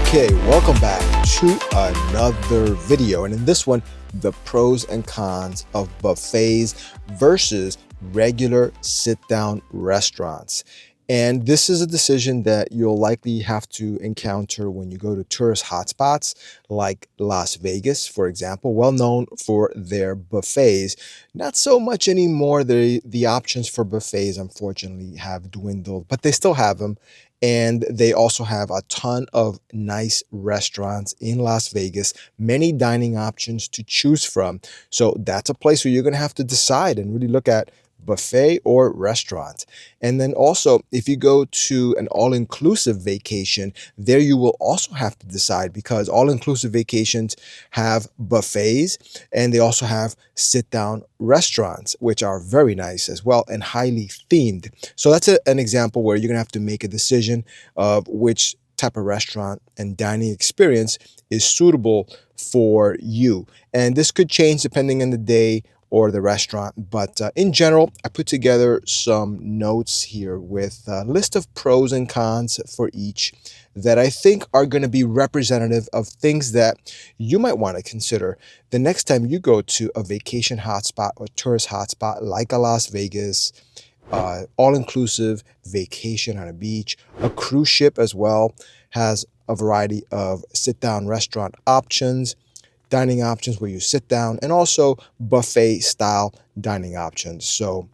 Okay, welcome back to another video. And in this one, the pros and cons of buffets versus regular sit-down restaurants. And this is a decision that you'll likely have to encounter when you go to tourist hotspots like Las Vegas, for example, well known for their buffets. Not so much anymore. The options for buffets, unfortunately, have dwindled, but they still have them. And they also have a ton of nice restaurants in Las Vegas, many dining options to choose from. So that's a place where you're going to have to decide and really look at buffet or restaurant. And then also, if you go to an all-inclusive vacation, there you will also have to decide because all-inclusive vacations have buffets and they also have sit-down restaurants, which are very nice as well and highly themed. So that's an example where you're going to have to make a decision of which type of restaurant and dining experience is suitable for you. And this could change depending on the day or the restaurant. But in general, I put together some notes here with a list of pros and cons for each that I think are going to be representative of things that you might want to consider the next time you go to a vacation hotspot or tourist hotspot like a Las Vegas, all-inclusive vacation on a beach. A cruise ship as well has a variety of sit-down restaurant options, dining options where you sit down, and also buffet style dining options. So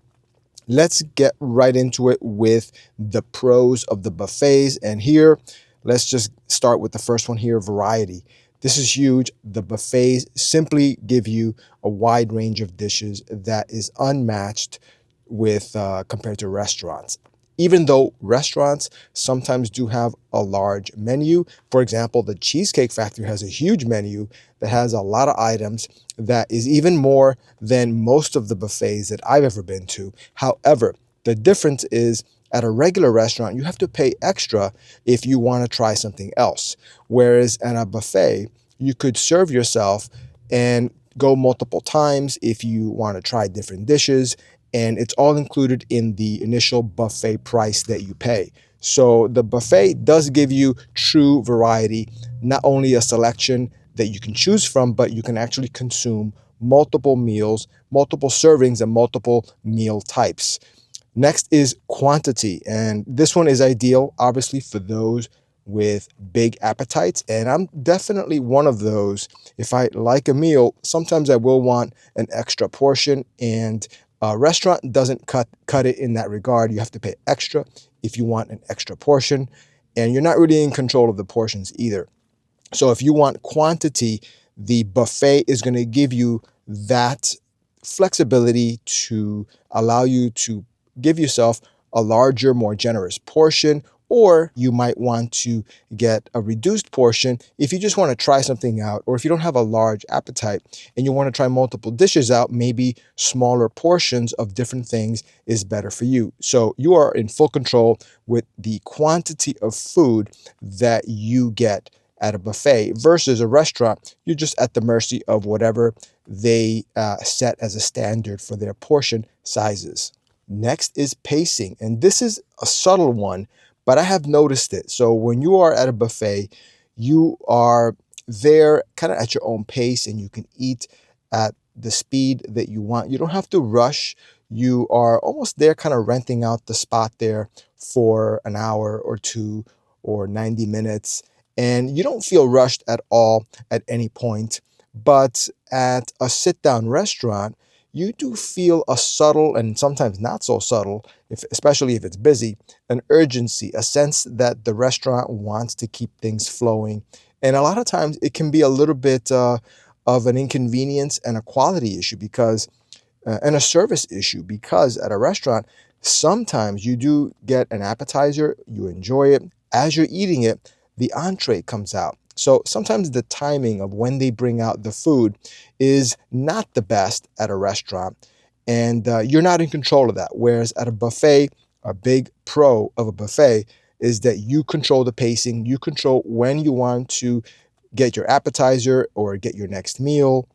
let's get right into it with the pros of the buffets. And here, let's just start with the first one here, variety. This is huge. The buffets simply give you a wide range of dishes that is unmatched with compared to restaurants. Even though restaurants sometimes do have a large menu. For example, the Cheesecake Factory has a huge menu that has a lot of items that is even more than most of the buffets that I've ever been to. However, the difference is at a regular restaurant, you have to pay extra if you want to try something else. Whereas at a buffet, you could serve yourself and go multiple times if you want to try different dishes, and it's all included in the initial buffet price that you pay. So the buffet does give you true variety, not only a selection that you can choose from, but you can actually consume multiple meals, multiple servings, and multiple meal types. Next is quantity, and this one is ideal, obviously, for those with big appetites, and I'm definitely one of those. If I like a meal, sometimes I will want an extra portion, and a restaurant doesn't cut it in that regard. You have to pay extra if you want an extra portion, and you're not really in control of the portions either. So if you want quantity, the buffet is going to give you that flexibility to allow you to give yourself a larger, more generous portion, or you might want to get a reduced portion if you just want to try something out, or if you don't have a large appetite and you want to try multiple dishes out, maybe smaller portions of different things is better for you. So you are in full control with the quantity of food that you get at a buffet versus a restaurant. You're just at the mercy of whatever they set as a standard for their portion sizes. Next is pacing, and this is a subtle one, but I have noticed it. So when you are at a buffet, you are there kind of at your own pace and you can eat at the speed that you want. You don't have to rush. You are almost there kind of renting out the spot there for an hour or two or 90 minutes. And you don't feel rushed at all at any point. But at a sit-down restaurant, you do feel a subtle and sometimes not so subtle, especially if it's busy, an urgency, a sense that the restaurant wants to keep things flowing. And a lot of times it can be a little bit of an inconvenience and a quality issue and a service issue, because at a restaurant, sometimes you do get an appetizer, you enjoy it. As you're eating it, the entree comes out. So sometimes the timing of when they bring out the food is not the best at a restaurant, and you're not in control of that. Whereas at a buffet, a big pro of a buffet is that you control the pacing, you control when you want to get your appetizer or get your next meal.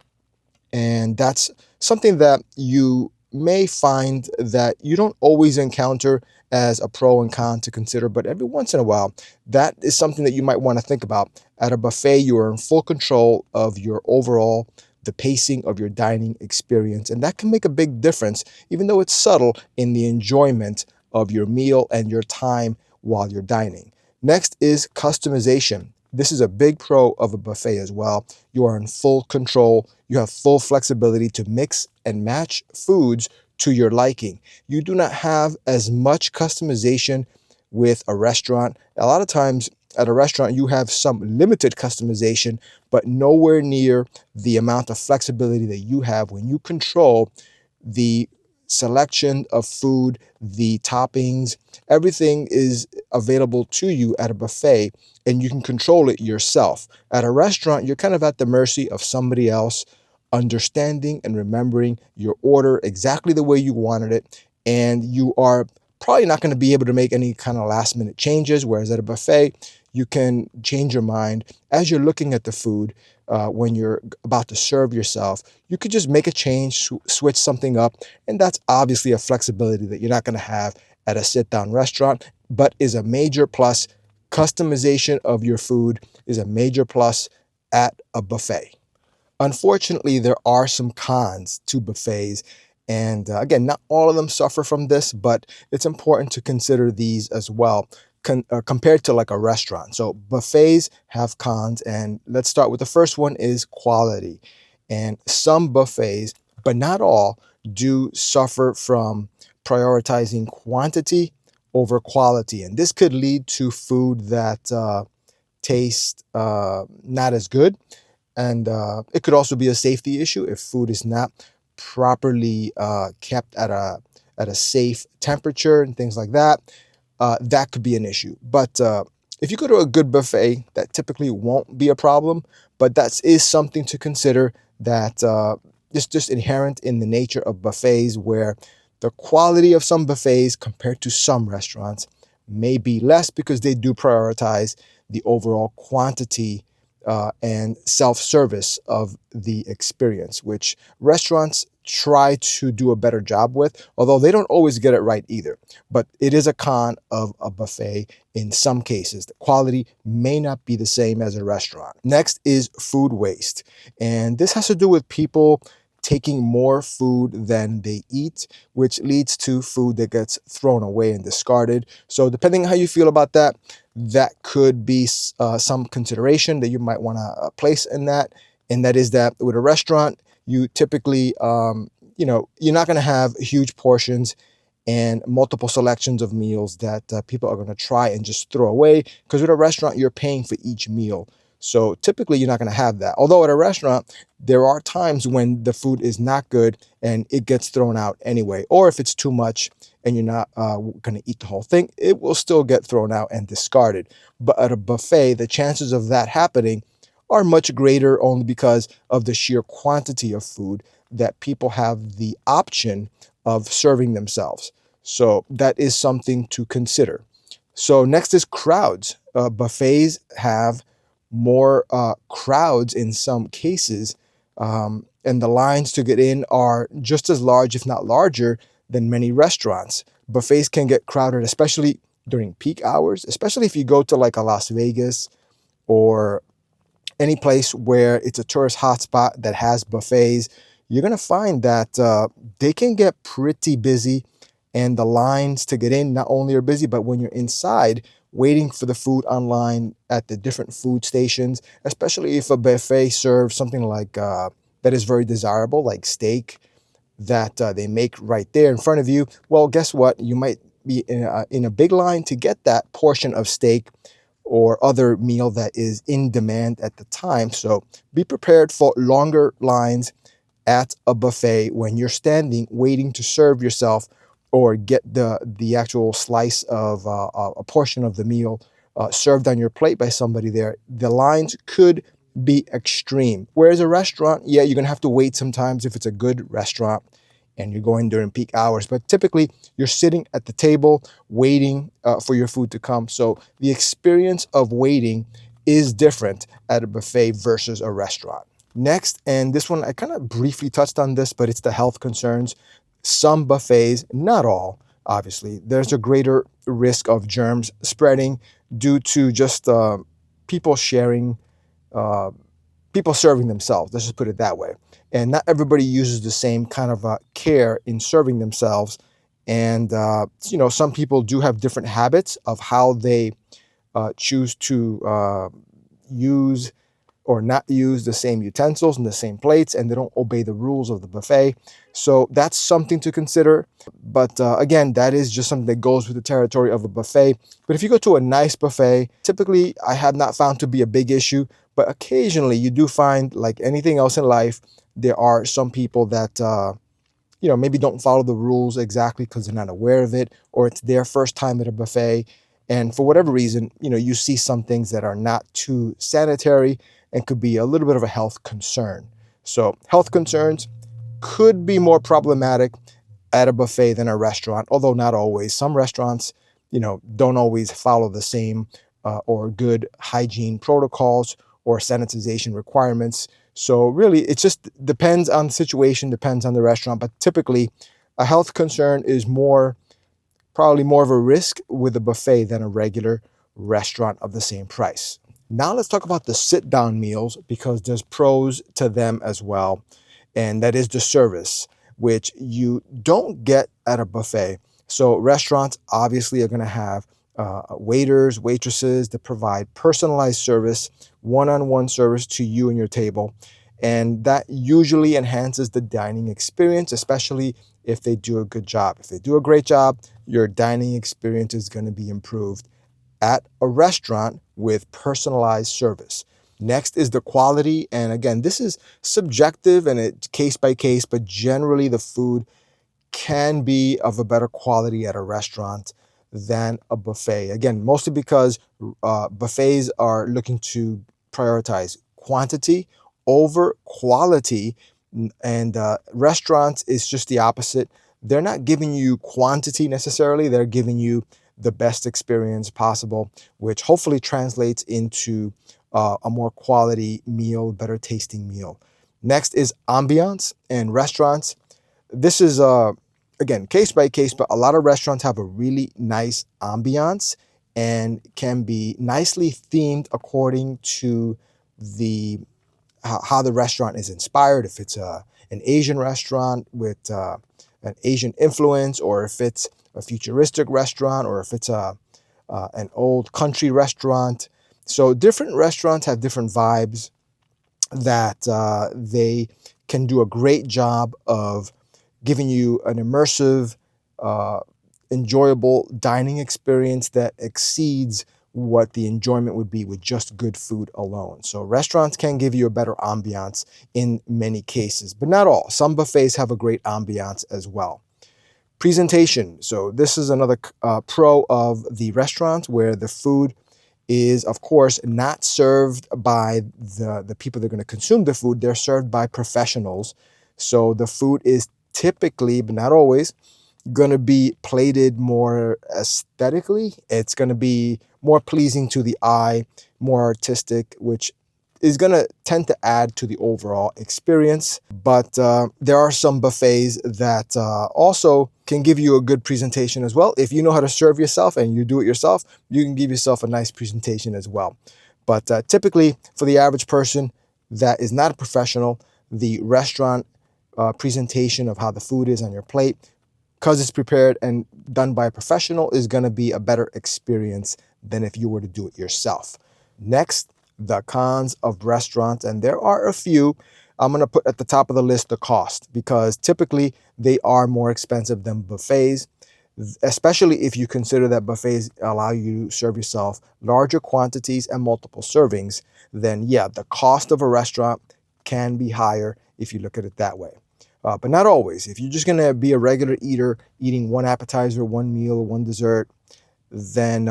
And that's something that you may find that you don't always encounter as a pro and con to consider, but every once in a while, that is something that you might want to think about. At a buffet, you are in full control of your overall, the pacing of your dining experience, and that can make a big difference, even though it's subtle, in the enjoyment of your meal and your time while you're dining. Next is customization. This is a big pro of a buffet as well. You are in full control. You have full flexibility to mix and match foods to your liking. You do not have as much customization with a restaurant. A lot of times at a restaurant, you have some limited customization, but nowhere near the amount of flexibility that you have when you control the selection of food, the toppings, everything is available to you at a buffet, and you can control it yourself. At a restaurant, you're kind of at the mercy of somebody else understanding and remembering your order exactly the way you wanted it, and you are probably not going to be able to make any kind of last minute changes. Whereas at a buffet, you can change your mind as you're looking at the food. When you're about to serve yourself, you could just make a change, switch something up, and that's obviously a flexibility that you're not going to have at a sit-down restaurant, but is a major plus. Customization of your food is a major plus at a buffet. Unfortunately, there are some cons to buffets. And again, not all of them suffer from this, but it's important to consider these as well compared to like a restaurant. So buffets have cons, and let's start with the first one is quality. And some buffets, but not all, do suffer from prioritizing quantity over quality. And this could lead to food that taste not as good, and it could also be a safety issue if food is not properly kept at a safe temperature and things like that. That could be an issue. But if you go to a good buffet, that typically won't be a problem. But that is something to consider, that just inherent in the nature of buffets, where the quality of some buffets compared to some restaurants may be less because they do prioritize the overall quantity and self-service of the experience, which restaurants try to do a better job with, although they don't always get it right either. But it is a con of a buffet in some cases. The quality may not be the same as a restaurant. Next is food waste. And this has to do with people taking more food than they eat, which leads to food that gets thrown away and discarded. So depending on how you feel about that, that could be some consideration that you might want to place in that. And that is that with a restaurant, you typically, you're not going to have huge portions and multiple selections of meals that people are going to try and just throw away. Because with a restaurant, you're paying for each meal. So typically you're not going to have that. Although at a restaurant, there are times when the food is not good and it gets thrown out anyway. Or if it's too much and you're not going to eat the whole thing, it will still get thrown out and discarded. But at a buffet, the chances of that happening are much greater, only because of the sheer quantity of food that people have the option of serving themselves. So that is something to consider. So next is crowds. Buffets have more crowds in some cases, and the lines to get in are just as large, if not larger, than many restaurants. Buffets can get crowded, especially during peak hours, especially if you go to like a Las Vegas or any place where it's a tourist hotspot that has buffets. You're going to find that they can get pretty busy, and the lines to get in not only are busy, but when you're inside waiting for the food online at the different food stations, especially if a buffet serves something like that is very desirable, like steak that they make right there in front of you. Well, guess what? You might be in a big line to get that portion of steak or other meal that is in demand at the time. So be prepared for longer lines at a buffet when you're standing waiting to serve yourself or get the actual slice of a portion of the meal served on your plate by somebody there. The lines could be extreme. Whereas a restaurant, yeah, you're gonna have to wait sometimes if it's a good restaurant and you're going during peak hours. But typically, you're sitting at the table waiting for your food to come. So the experience of waiting is different at a buffet versus a restaurant. Next, and this one, I kind of briefly touched on this, but it's the health concerns. Some buffets, not all, obviously, there's a greater risk of germs spreading due to just people sharing, uh, people serving themselves. Let's just put it that way. And not everybody uses the same kind of care in serving themselves. And, some people do have different habits of how they choose to use or not use the same utensils and the same plates, and they don't obey the rules of the buffet. So that's something to consider. But again, that is just something that goes with the territory of a buffet. But if you go to a nice buffet, typically I have not found to be a big issue, but occasionally you do find, like anything else in life, there are some people that maybe don't follow the rules exactly because they're not aware of it, or it's their first time at a buffet. And for whatever reason, you see some things that are not too sanitary and could be a little bit of a health concern. So health concerns could be more problematic at a buffet than a restaurant, although not always. Some restaurants, don't always follow the same or good hygiene protocols or sanitization requirements. So really, it just depends on the situation, depends on the restaurant. But typically, a health concern is probably more of a risk with a buffet than a regular restaurant of the same price. Now let's talk about the sit-down meals, because there's pros to them as well, and that is the service, which you don't get at a buffet. So restaurants obviously are going to have waiters, waitresses that provide personalized service, one-on-one service to you and your table. And that usually enhances the dining experience, especially if they do a good job. If they do a great job, your dining experience is going to be improved at a restaurant with personalized service. Next is the quality. And again, this is subjective and it's case by case, but generally the food can be of a better quality at a restaurant than a buffet. Again, mostly because buffets are looking to prioritize quantity over quality, and restaurants is just the opposite. They're not giving you quantity necessarily, they're giving you the best experience possible, which hopefully translates into a more quality meal, better tasting meal. Next is ambiance. And restaurants, this is again case by case, but a lot of restaurants have a really nice ambiance and can be nicely themed according to the how the restaurant is inspired. If it's an Asian restaurant with an Asian influence, or if it's a futuristic restaurant, or if it's an old country restaurant. So different restaurants have different vibes that they can do a great job of giving you an immersive, uh, enjoyable dining experience that exceeds what the enjoyment would be with just good food alone. So restaurants can give you a better ambiance in many cases, but not all. Some buffets have a great ambiance as well. Presentation. So this is another pro of the restaurant, where the food is, of course, not served by the people that are going to consume the food. They're served by professionals. So the food is typically, but not always, going to be plated more aesthetically. It's going to be more pleasing to the eye, more artistic, which is going to tend to add to the overall experience. But there are some buffets that also can give you a good presentation as well. If you know how to serve yourself and you do it yourself, you can give yourself a nice presentation as well. But typically, for the average person that is not a professional, the restaurant presentation of how the food is on your plate, because it's prepared and done by a professional, is going to be a better experience than if you were to do it yourself. Next, the cons of restaurants, and there are a few. I'm going to put at the top of the list the cost, because typically they are more expensive than buffets, especially if you consider that buffets allow you to serve yourself larger quantities and multiple servings. Then yeah, the cost of a restaurant can be higher if you look at it that way. But not always. If you're just going to be a regular eater, eating one appetizer, one meal, one dessert, then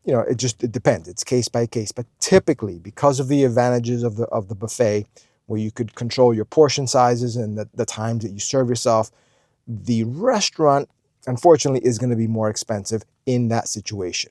it depends. It's case by case. But typically, because of the advantages of the buffet, where you could control your portion sizes and the times that you serve yourself, the restaurant, unfortunately, is going to be more expensive in that situation.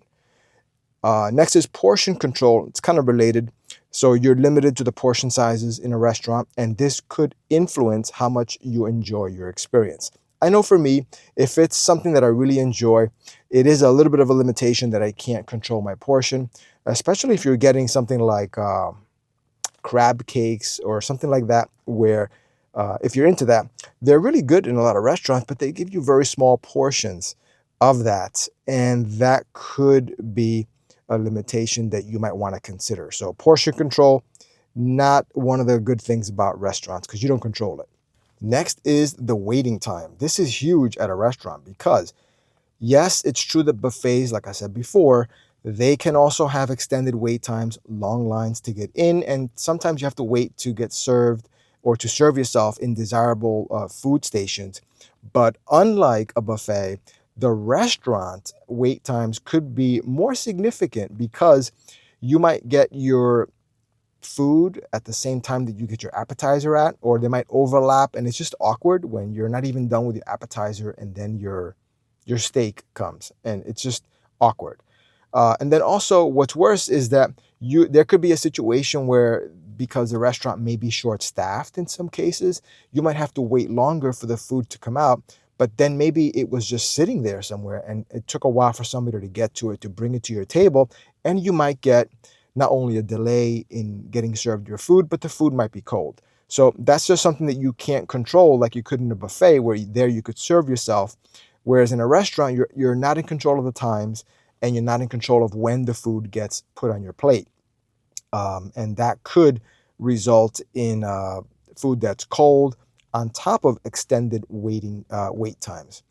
Next is portion control. It's kind of related. So you're limited to the portion sizes in a restaurant, and this could influence how much you enjoy your experience. I know for me, if it's something that I really enjoy, it is a little bit of a limitation that I can't control my portion, especially if you're getting something like crab cakes or something like that, where if you're into that, they're really good in a lot of restaurants, but they give you very small portions of that. And that could be a limitation that you might want to consider. So portion control, not one of the good things about restaurants because you don't control it. Next is the waiting time. This is huge at a restaurant because yes, it's true that buffets, like I said before, they can also have extended wait times, long lines to get in, and sometimes you have to wait to get served or to serve yourself in desirable food stations. But unlike a buffet, the restaurant wait times could be more significant because you might get your food at the same time that you get your appetizer at, or they might overlap, and it's just awkward when you're not even done with your appetizer and then your steak comes, and it's just awkward. And then also, what's worse is that there could be a situation where because the restaurant may be short-staffed in some cases, you might have to wait longer for the food to come out. But then maybe it was just sitting there somewhere, and it took a while for somebody to get to it to bring it to your table, and you might get not only a delay in getting served your food, but the food might be cold. So that's just something that you can't control, like you could in a buffet, where there you could serve yourself. Whereas in a restaurant, you're not in control of the times, and you're not in control of when the food gets put on your plate. And that could result in food that's cold on top of extended wait times.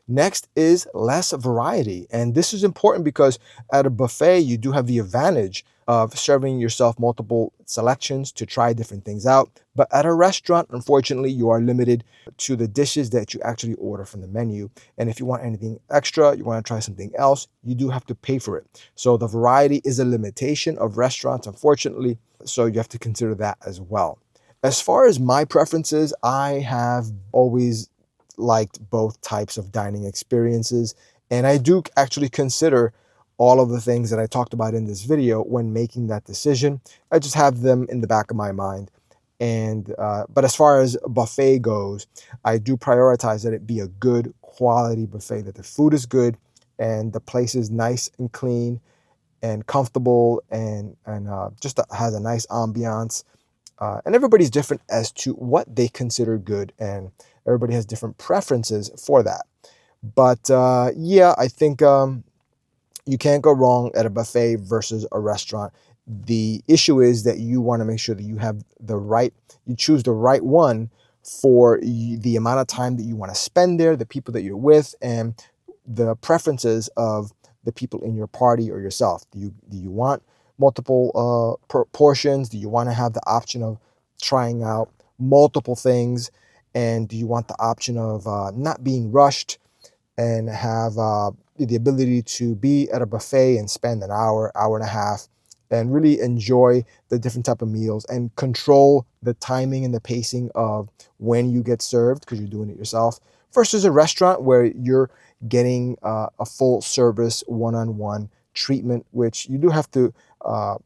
Next is less variety. And this is important because at a buffet, you do have the advantage of serving yourself multiple selections to try different things out. But at a restaurant, unfortunately, you are limited to the dishes that you actually order from the menu. And if you want anything extra, you want to try something else, you do have to pay for it. So the variety is a limitation of restaurants, unfortunately. So you have to consider that as well. As far as my preferences, I have always liked both types of dining experiences, and I do actually consider all of the things that I talked about in this video when making that decision. I just have them in the back of my mind. And but as far as a buffet goes, I do prioritize that it be a good quality buffet, that the food is good and the place is nice and clean and comfortable, and just has a nice ambiance. And everybody's different as to what they consider good, and everybody has different preferences for that. But yeah, I think you can't go wrong at a buffet versus a restaurant. The issue is that you want to make sure that you choose the right one for the amount of time that you want to spend there, the people that you're with, and the preferences of the people in your party or yourself. Do you want multiple portions? Do you want to have the option of trying out multiple things? And do you want the option of not being rushed and have the ability to be at a buffet and spend an hour, hour and a half, and really enjoy the different type of meals and control the timing and the pacing of when you get served because you're doing it yourself, versus a restaurant where you're getting a full service one-on-one treatment, which you do have to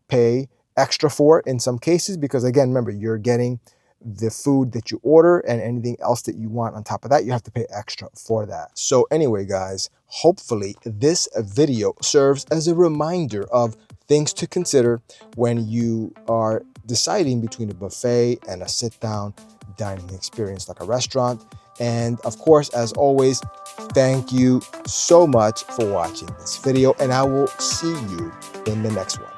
pay extra for in some cases because, again, remember, you're getting the food that you order, and anything else that you want on top of that, you have to pay extra for that. So anyway, guys, hopefully this video serves as a reminder of things to consider when you are deciding between a buffet and a sit-down dining experience like a restaurant. And of course, as always, thank you so much for watching this video, and I will see you in the next one.